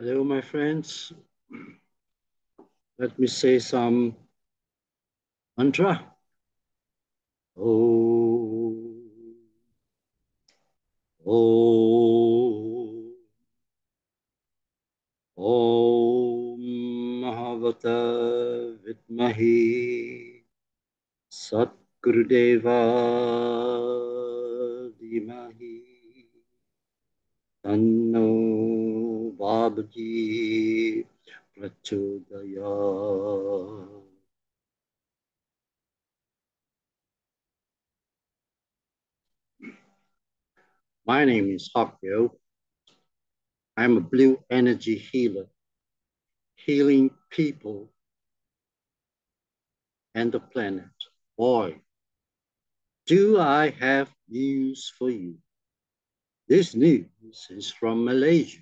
Hello, my friends. Let me say some mantra. Om, Om, Om Mahavata Vidmahi Satgurudeva Dhimahi Tanno Babji Prachodaya. My name is Hakyo. I'm a blue energy healer, healing people and the planet. Boy, do I have news for you. This news is from Malaysia,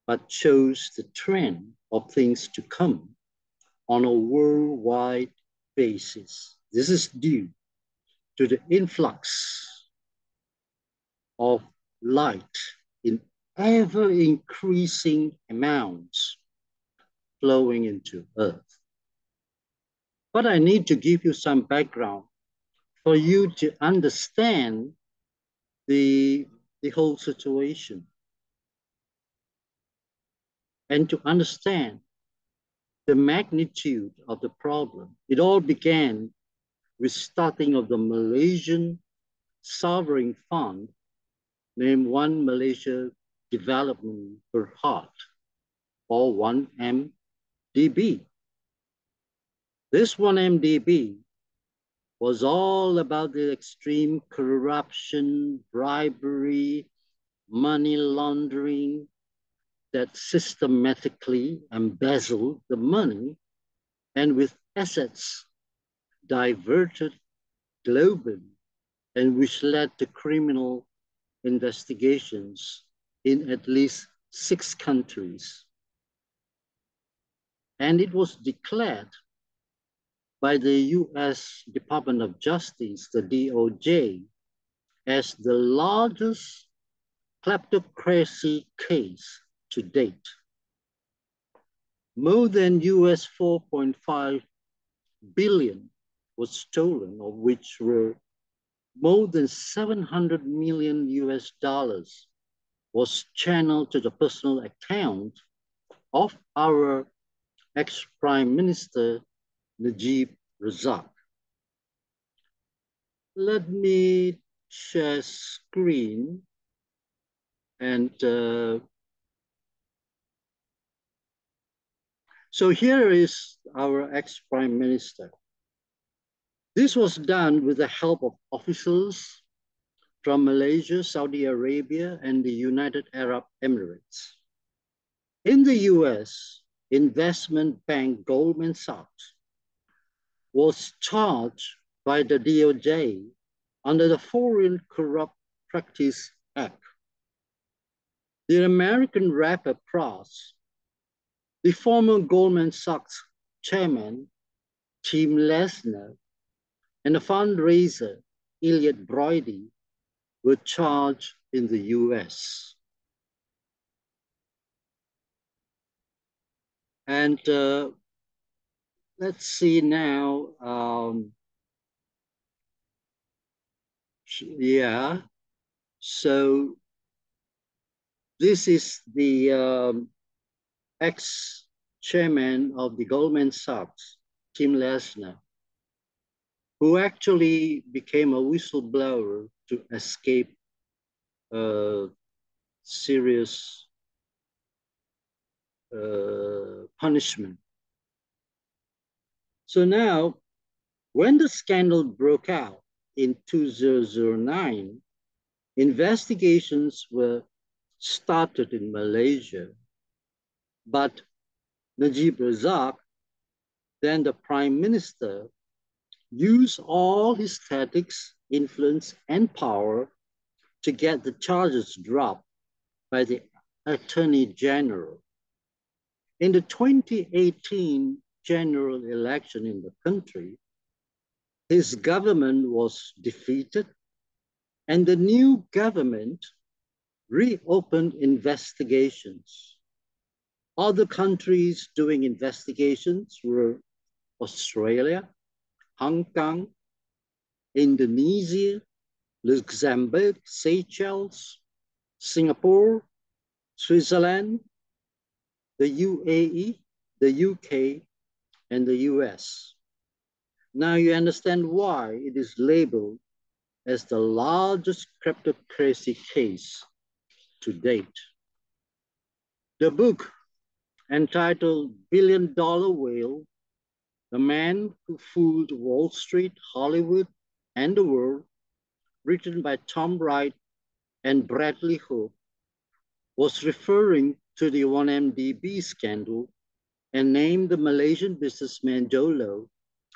but shows the trend of things to come on a worldwide basis. This is due to the influx of light in ever increasing amounts flowing into Earth. But I need to give you some background for you to understand the, the whole situation and to understand the magnitude of the problem. It all began with starting of the Malaysian Sovereign Fund named One Malaysia Development Berhad, or 1MDB. This 1MDB was all about the extreme corruption, bribery, money laundering that systematically embezzled the money and with assets diverted globally and which led to criminal investigations in at least 6 countries. And it was declared by the US Department of Justice, the DOJ, as the largest kleptocracy case to date. More than US 4.5 billion was stolen, of which were more than 700 million US dollars was channeled to the personal account of our ex-Prime Minister, Najib Razak. Let me share screen and so here is our ex-Prime Minister. This was done with the help of officials from Malaysia, Saudi Arabia, and the United Arab Emirates. In the US, investment bank Goldman Sachs was charged by the DOJ under the Foreign Corrupt Practice Act. The American rapper Pras, the former Goldman Sachs chairman, Tim Leissner, and the fundraiser, Elliot Brody, were charged in the US. And let's see now. Yeah, so this is the ex-chairman of the Goldman Sachs, Tim Leissner, who actually became a whistleblower to escape serious punishment. So now, when the scandal broke out in 2009, investigations were started in Malaysia, but Najib Razak, then the prime minister, used all his tactics, influence, and power to get the charges dropped by the Attorney General. In the 2018 general election in the country, his government was defeated, and the new government reopened investigations. Other countries doing investigations were Australia, Hong Kong, Indonesia, Luxembourg, Seychelles, Singapore, Switzerland, the UAE, the UK, and the US. Now you understand why it is labeled as the largest kleptocracy case to date. The book, entitled Billion Dollar Whale, The Man Who Fooled Wall Street, Hollywood, and the World, written by Tom Wright and Bradley Hope, was referring to the 1MDB scandal and named the Malaysian businessman Joe Low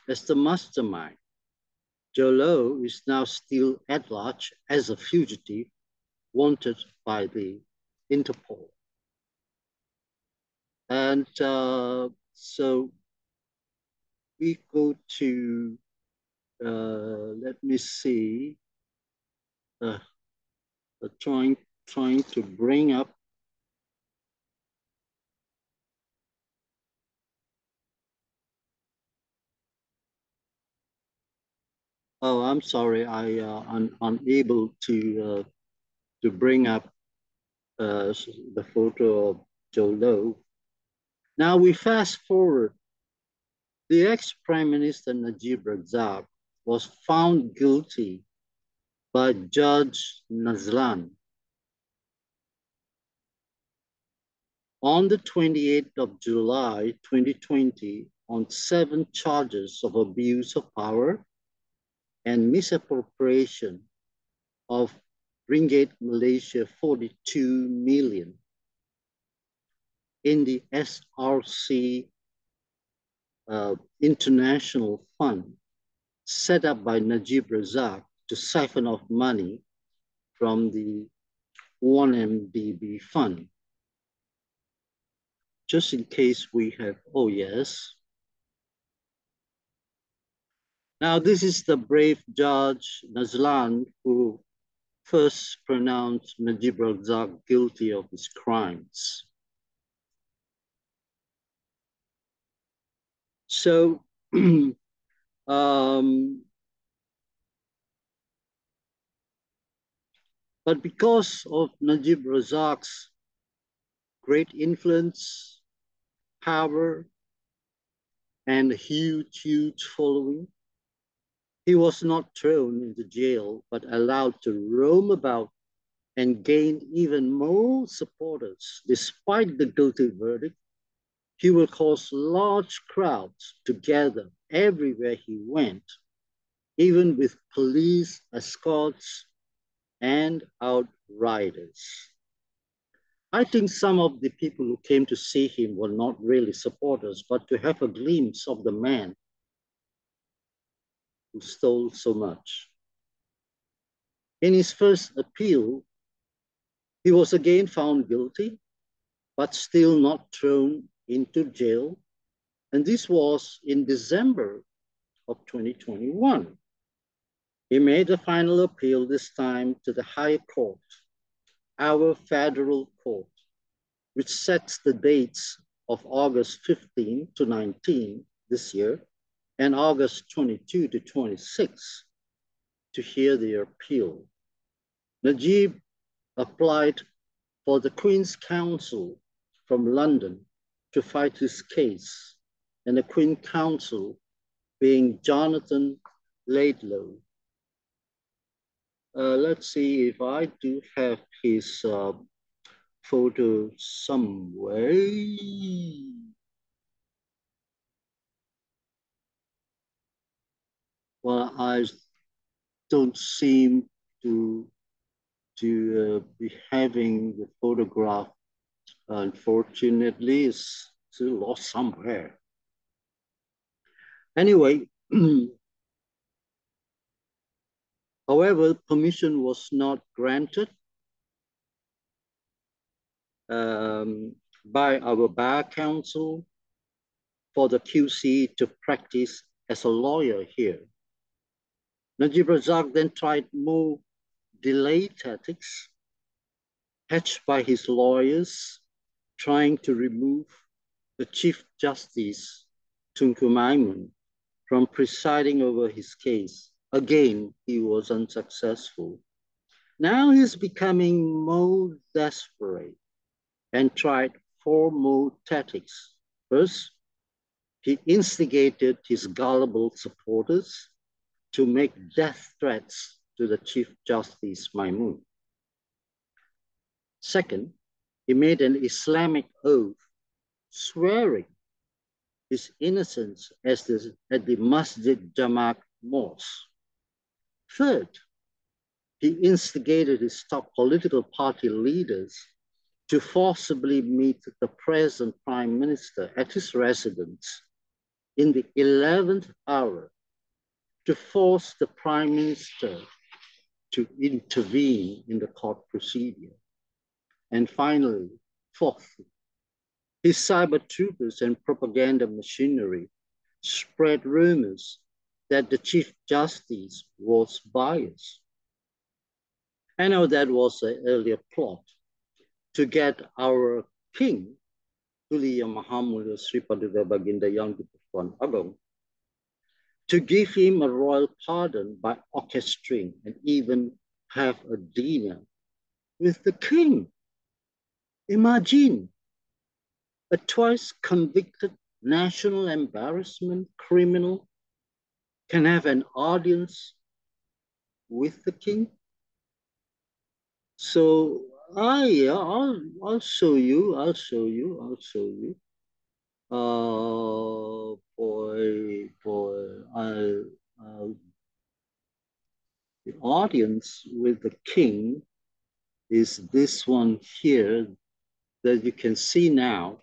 as the mastermind. Joe Low is now still at large as a fugitive, wanted by the Interpol. And so we go to, let me see, trying to bring up Oh, I'm sorry. I'm unable to bring up the photo of Joe Low. Now we fast forward. The ex-Prime Minister Najib Razak was found guilty by Judge Nazlan on the 28th of July 2020 on 7 charges of abuse of power and misappropriation of ringgit Malaysia 42 million in the SRC International Fund set up by Najib Razak to siphon off money from the 1MDB fund. Just in case we have, oh yes. Now this is the brave Judge Nazlan who first pronounced Najib Razak guilty of his crimes. So, but because of Najib Razak's great influence, power, and a huge following, he was not thrown into jail, but allowed to roam about and gain even more supporters. Despite the guilty verdict, he will cause large crowds to gather everywhere he went, even with police escorts and outriders. I think some of the people who came to see him were not really supporters, but to have a glimpse of the man who stole so much. In his first appeal, he was again found guilty, but still not thrown into jail. And this was in December of 2021. He made a final appeal, this time to the higher court, our federal court, which sets the dates of August 15 to 19 this year and August 22 to 26 to hear the appeal. Najib applied for the Queen's Counsel from London to fight his case, and the Queen's Counsel being Jonathan Laidlaw. Let's see if I do have his photo somewhere. Well, I don't seem to be having the photograph. Unfortunately, it's still lost somewhere. Anyway, however, permission was not granted by our bar counsel for the QC to practice as a lawyer here. Najib Razak then tried more delay tactics hatched by his lawyers trying to remove the Chief Justice, Tunku Maimun, from presiding over his case. Again, he was unsuccessful. Now he's becoming more desperate and tried four more tactics. First, he instigated his gullible supporters to make death threats to the Chief Justice Maimun. Second, he made an Islamic oath swearing his innocence at the Masjid Jamak Mosque. Third, he instigated his top political party leaders to forcibly meet the present prime minister at his residence in the 11th hour to force the prime minister to intervene in the court procedure. And finally, fourth, his cyber troopers and propaganda machinery spread rumors that the Chief Justice was biased. I know that was an earlier plot to get our king, Tuli Yang Maha Mulia Sri Paduka Baginda Yang Dipertuan Agong, to give him a royal pardon by orchestrating and even have a dinner with the king. Imagine a twice convicted national embarrassment criminal can have an audience with the king. So yeah, I'll show you. The audience with the king is this one here that you can see now,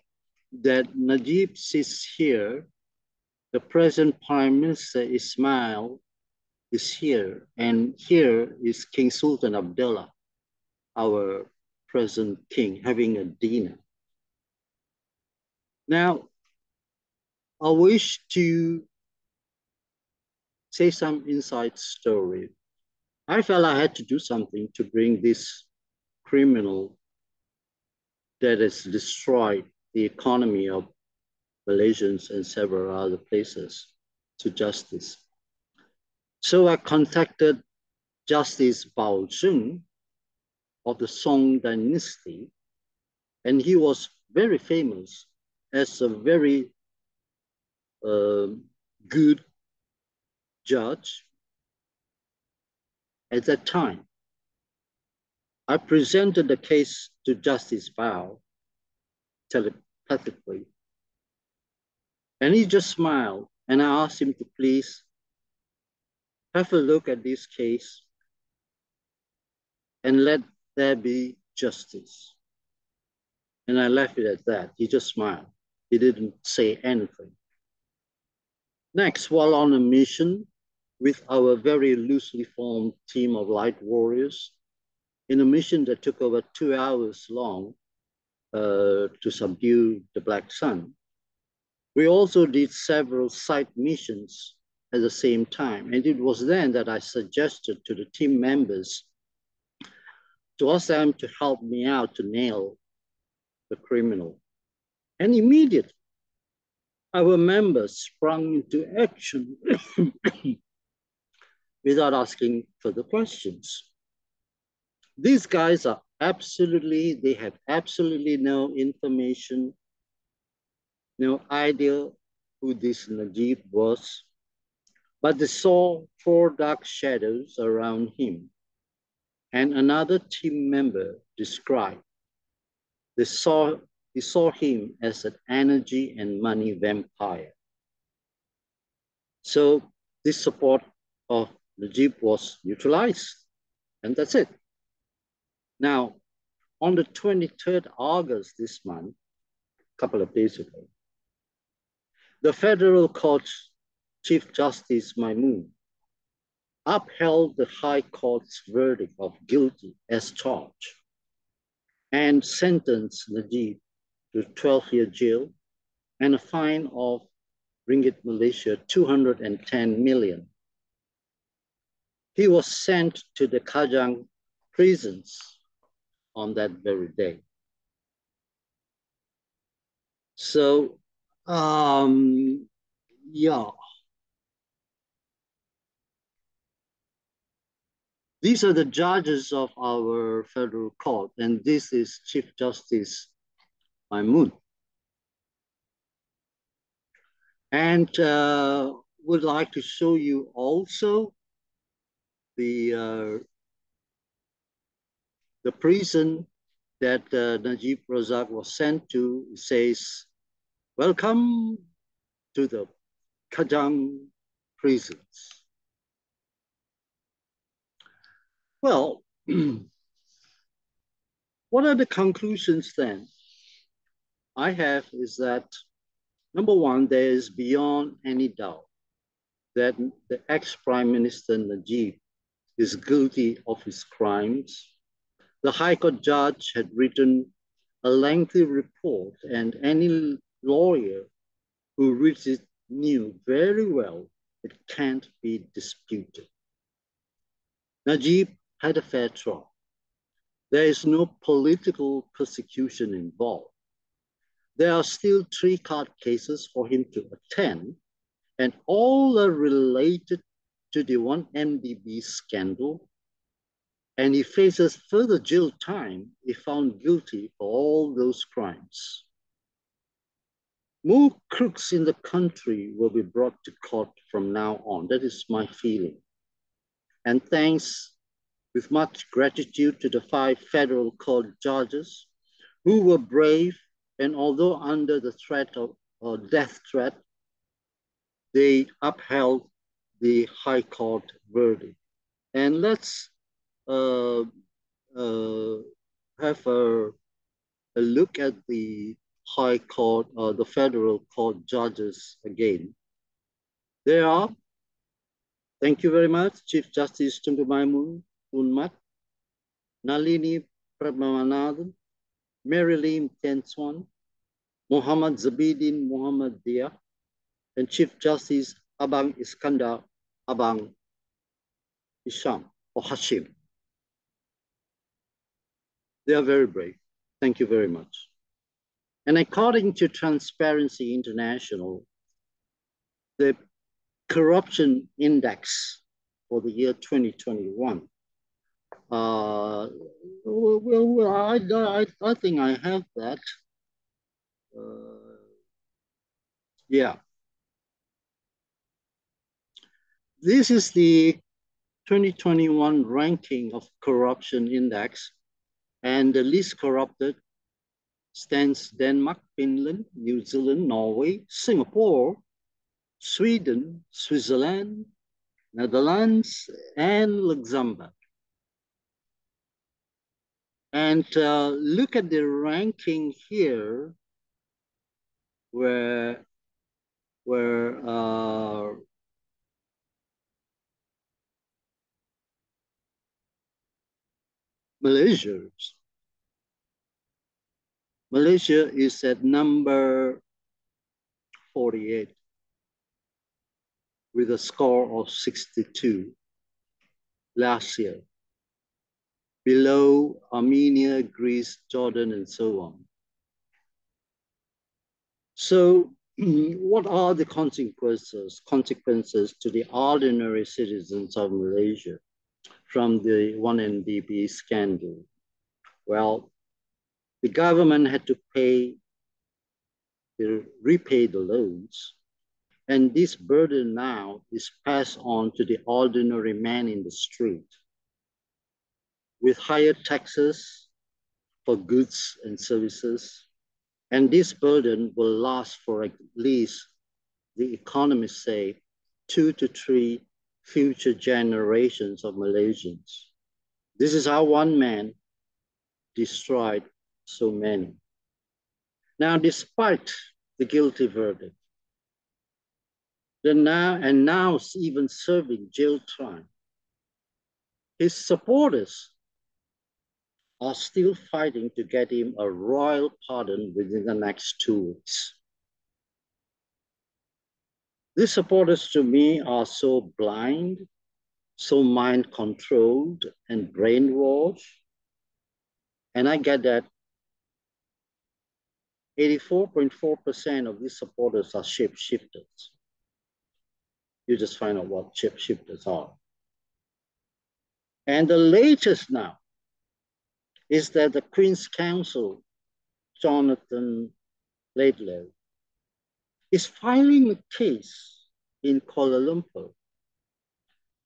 that Najib sits here, the present Prime Minister Ismail is here, and here is King Sultan Abdullah, our present king, having a dinner. Now, I wish to say some inside story. I felt I had to do something to bring this criminal that has destroyed the economy of Malaysians and several other places to justice. So I contacted Justice Bao Zheng of the Song Dynasty, and he was very famous as a very good judge at that time. I presented the case to Justice Bao telepathically, and he just smiled, and I asked him to please have a look at this case and let there be justice. And I left it at that. He just smiled. He didn't say anything. Next, while on a mission with our very loosely formed team of light warriors, in a mission that took over 2 hours long to subdue the Black Sun, we also did several side missions at the same time. And it was then that I suggested to the team members to ask them to help me out to nail the criminal. And immediately, our members sprung into action without asking further questions. These guys are they have absolutely no information, no idea who this Najib was, but they saw 4 dark shadows around him. And another team member described, he saw him as an energy and money vampire. So this support of Najib was neutralized, and that's it. Now, on the 23rd August this month, a couple of days ago, the Federal Court's Chief Justice Maimun upheld the High Court's verdict of guilty as charged and sentenced Najib to 12-year jail and a fine of Ringgit Malaysia 210 million. He was sent to the Kajang prisons on that very day. So, um, yeah, these are the judges of our federal court, and this is Chief Justice Maimun. And would like to show you also the the prison that Najib Razak was sent to. It says, "Welcome to the Kajang prisons." Well, what are the conclusions then? I have is that number one, there is beyond any doubt that the ex-Prime Minister Najib is guilty of his crimes. The High Court judge had written a lengthy report, and any lawyer who reads it knew very well it can't be disputed. Najib had a fair trial. There is no political persecution involved. There are still three court cases for him to attend, and all are related to the one IMDB scandal, and he faces further jail time if found guilty for all those crimes. More crooks in the country will be brought to court from now on. That is my feeling. And thanks with much gratitude to the 5 federal court judges who were brave, and although under the threat of death threat, they upheld the High Court verdict. And let's uh, uh, have a look at the High Court, the federal court judges again. There are, thank you very much, Chief Justice Tunku Maimun Unmat, Nalini Padmanabhan, Mary Lim Tenswan, Muhammad Zabidin Muhammad Dia, and Chief Justice Abang Iskandar Abang Hisham or Hashim. They are very brave. Thank you very much. And according to Transparency International, the corruption index for the year 2021. I think I have that. Yeah. This is the 2021 ranking of corruption index, and the least corrupted stands Denmark, Finland, New Zealand, Norway, Singapore, Sweden, Switzerland, Netherlands, and Luxembourg. And look at the ranking here, where Malaysia is at number 48 with a score of 62 last year, below Armenia, Greece, Jordan, and so on. So what are the consequences to the ordinary citizens of Malaysia from the 1MDB scandal? Well, the government had to repay the loans, and this burden now is passed on to the ordinary man in the street with higher taxes for goods and services. And this burden will last for at least, the economists say, 2 to 3 future generations of Malaysians. This is how one man destroyed so many. Now, despite the guilty verdict, now even serving jail time, his supporters are still fighting to get him a royal pardon within the next 2 weeks. These supporters to me are so blind, so mind-controlled and brainwashed. And I get that 84.4% of these supporters are shapeshifters. You just find out what shapeshifters are. And the latest now is that the Queen's Counsel, Jonathan Laidlaw, is filing a case in Kuala Lumpur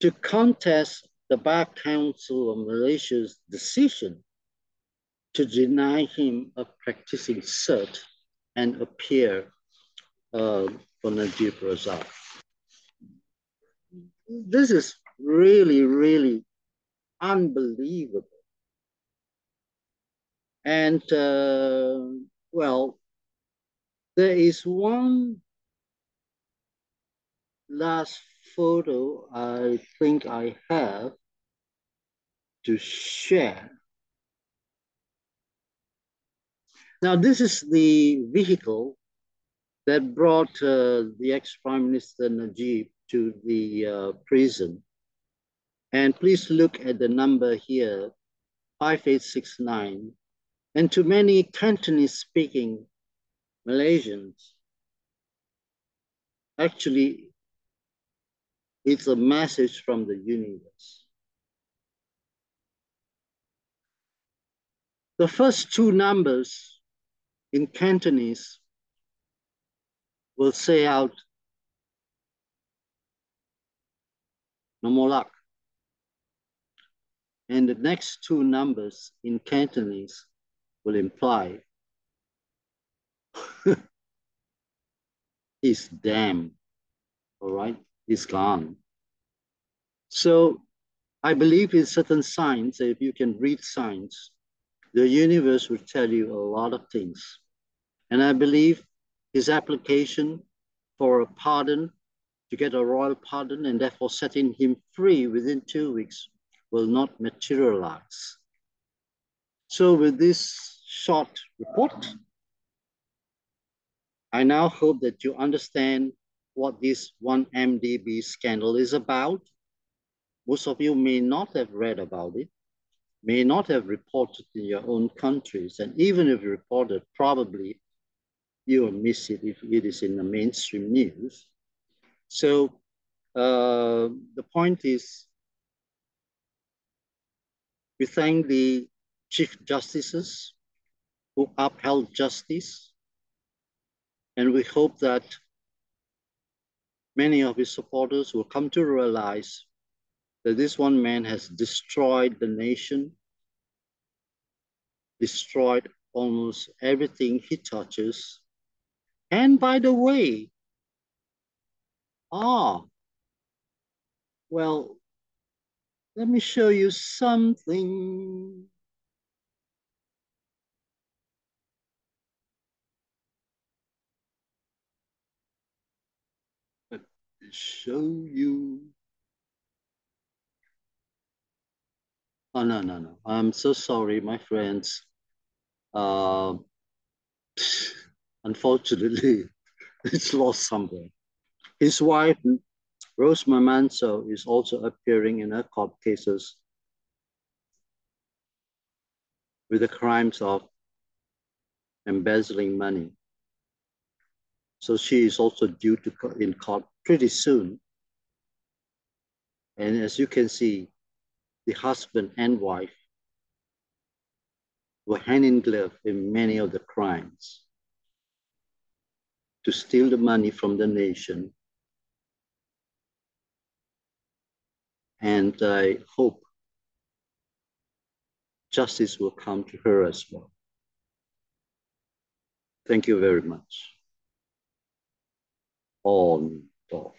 to contest the Bar Council of Malaysia's decision to deny him a practicing cert and appear for Najib Razak. This is really, really unbelievable. And well, there is one last photo I think I have to share. Now, this is the vehicle that brought the ex-Prime Minister Najib to the prison. And please look at the number here, 5869. And to many Cantonese-speaking Malaysians, actually, it's a message from the universe. The first two numbers in Cantonese will say out Nomolak. And the next two numbers in Cantonese will imply he's damned, all right? He's gone. So I believe in certain signs, if you can read signs, the universe will tell you a lot of things. And I believe his application for a pardon, to get a royal pardon and therefore setting him free within 2 weeks, will not materialize. So with this short report, I now hope that you understand what this 1MDB scandal is about. Most of you may not have read about it, may not have reported in your own countries, and even if you reported, probably you will miss it if it is in the mainstream news. So the point is, we thank the Chief Justices who upheld justice, and we hope that many of his supporters will come to realize that this one man has destroyed the nation, destroyed almost everything he touches. And by the way, well, let me show you something. Let me show you. Oh, no. I'm so sorry, my friends. Unfortunately, it's lost somewhere. His wife, Rose Mamanso, is also appearing in her court cases with the crimes of embezzling money. So she is also due to in court pretty soon. And as you can see, the husband and wife were hand in glove in many of the crimes to steal the money from the nation. And I hope justice will come to her as well. Thank you very much. On top.